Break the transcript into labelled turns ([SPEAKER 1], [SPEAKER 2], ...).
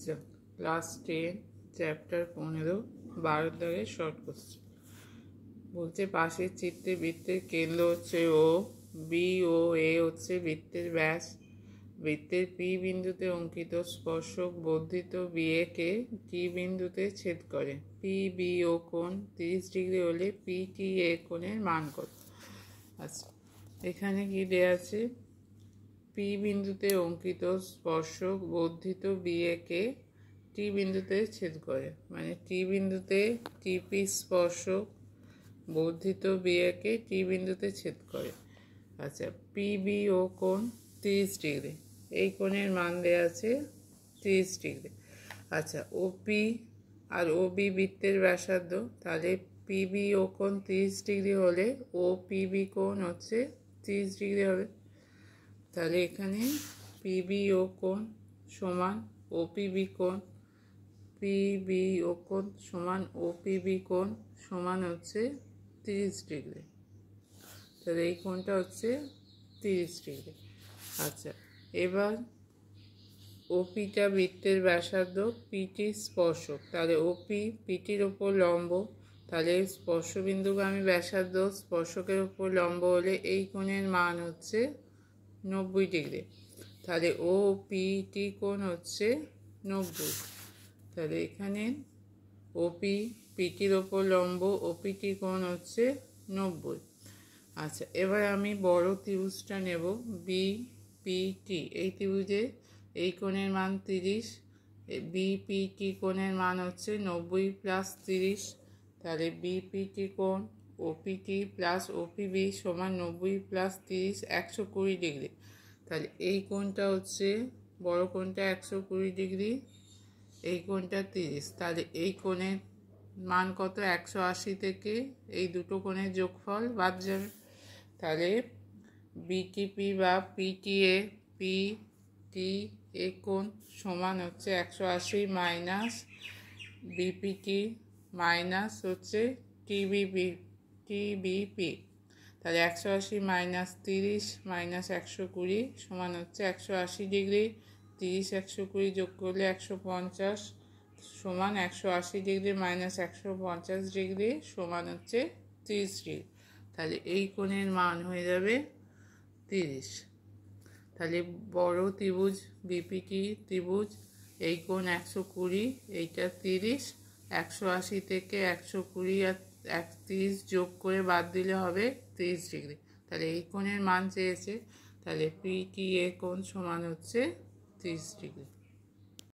[SPEAKER 1] যাক class 10 chapter 15 12 দাগের short question বলছে পাশের চিত্রে বৃত্তের কেন্দ্র হচ্ছে ও, বি ও এ হচ্ছে বৃত্তের ব্যাস। বৃত্তের পি বিন্দুতে অঙ্কিত স্পর্শক বর্ধিত বি এ কে টি বিন্দুতে ছেদ করে। পি বি ও কোণ 30 ডিগ্রি হলে পি টি এ কোণের মান কত? আচ্ছা, এখানে কি দেওয়া আছে? পি বিন্দুতে অঙ্কিত স্পর্শক বর্ধিত বি এ কে টি বিন্দুতে ছেদ করে, মানে টি বিন্দুতে টিপি স্পর্শক বর্ধিত বি এ কে টি বিন্দুতে ছেদ করে। আচ্ছা, পি বি ও কোণ 30 ডিগ্রি, এই কোণের মান দেওয়া আছে 30 ডিগ্রি। আচ্ছা, ওপি আর ও বি বৃত্তের ব্যাসার্ধ, তাহলে পিবি ও কোণ 30 ডিগ্রি হলে ও পিবি কোণ হচ্ছে 30 ডিগ্রি হবে। তাহলে এখানে পিবি ও কোণ সমান ওপিবি কোণ, পিবি ও কোণ সমান ওপিবি কোণ সমান হচ্ছে 30 ডিগ্রি। তাহলে এই কোণটা হচ্ছে 30 ডিগ্রি। আচ্ছা, এবার ওপিটা বৃত্তের ব্যাসার্ধ, পিটি স্পর্শক, তাহলে ওপি পিটির ওপর লম্ব, তাহলে স্পর্শবিন্দুগামী ব্যাসার্ধ স্পর্শকের ওপর লম্ব হলে এই কোণের মান হচ্ছে 90 ডিগ্রি। তাহলে ও পিটি কোণ হচ্ছে 90। তাহলে এখানে ওপি পিটির ওপর লম্ব, ওপিটি কোণ হচ্ছে 90। আচ্ছা, এবার আমি বড় ত্রিভুজটা নেব বি পিটি। এই ত্রিভুজে এই কোণের মান 30, বিপিটি কোণের মান হচ্ছে 90 প্লাস 30। তাহলে বিপিটি কোণ ওপিটি প্লাস ওপিবি সমান 90 প্লাস 30 120 ডিগ্রি। তাহলে এই কোণটা হচ্ছে বড় কোণটা 120 ডিগ্রি, এই কোণটা 30। তাহলে এই কোণের মান কত? 180 থেকে এই দুটো কোণের যোগফল বাদ যাবে। তাহলে বিটিপি বা পিটিএ পিটি এ কোণ সমান হচ্ছে 180 মাইনাস বিপিটি মাইনাস হচ্ছে টিবিপি। তাহলে 180 মাইনাস 30 মাইনাস 120 সমান হচ্ছে 180 ডিগ্রি। 30 120 যোগ করলে 150 সমান 180 ডিগ্রি মাইনাস 150 ডিগ্রি সমান হচ্ছে 30 ডিগ্রি। তাহলে এই কোণের মান হয়ে যাবে 30। তাহলে বড় ত্রিভুজ বিপিটি ত্রিভুজ, এই কোণ 120, এইটা 30, 180 থেকে 120 আর 30 যোগ করে বাদ দিলে হবে 30 ডিগ্রি। তাহলে এই কোণের মান চেয়েছে, তাহলে পিটি এ কোণ সমান হচ্ছে 30 ডিগ্রি।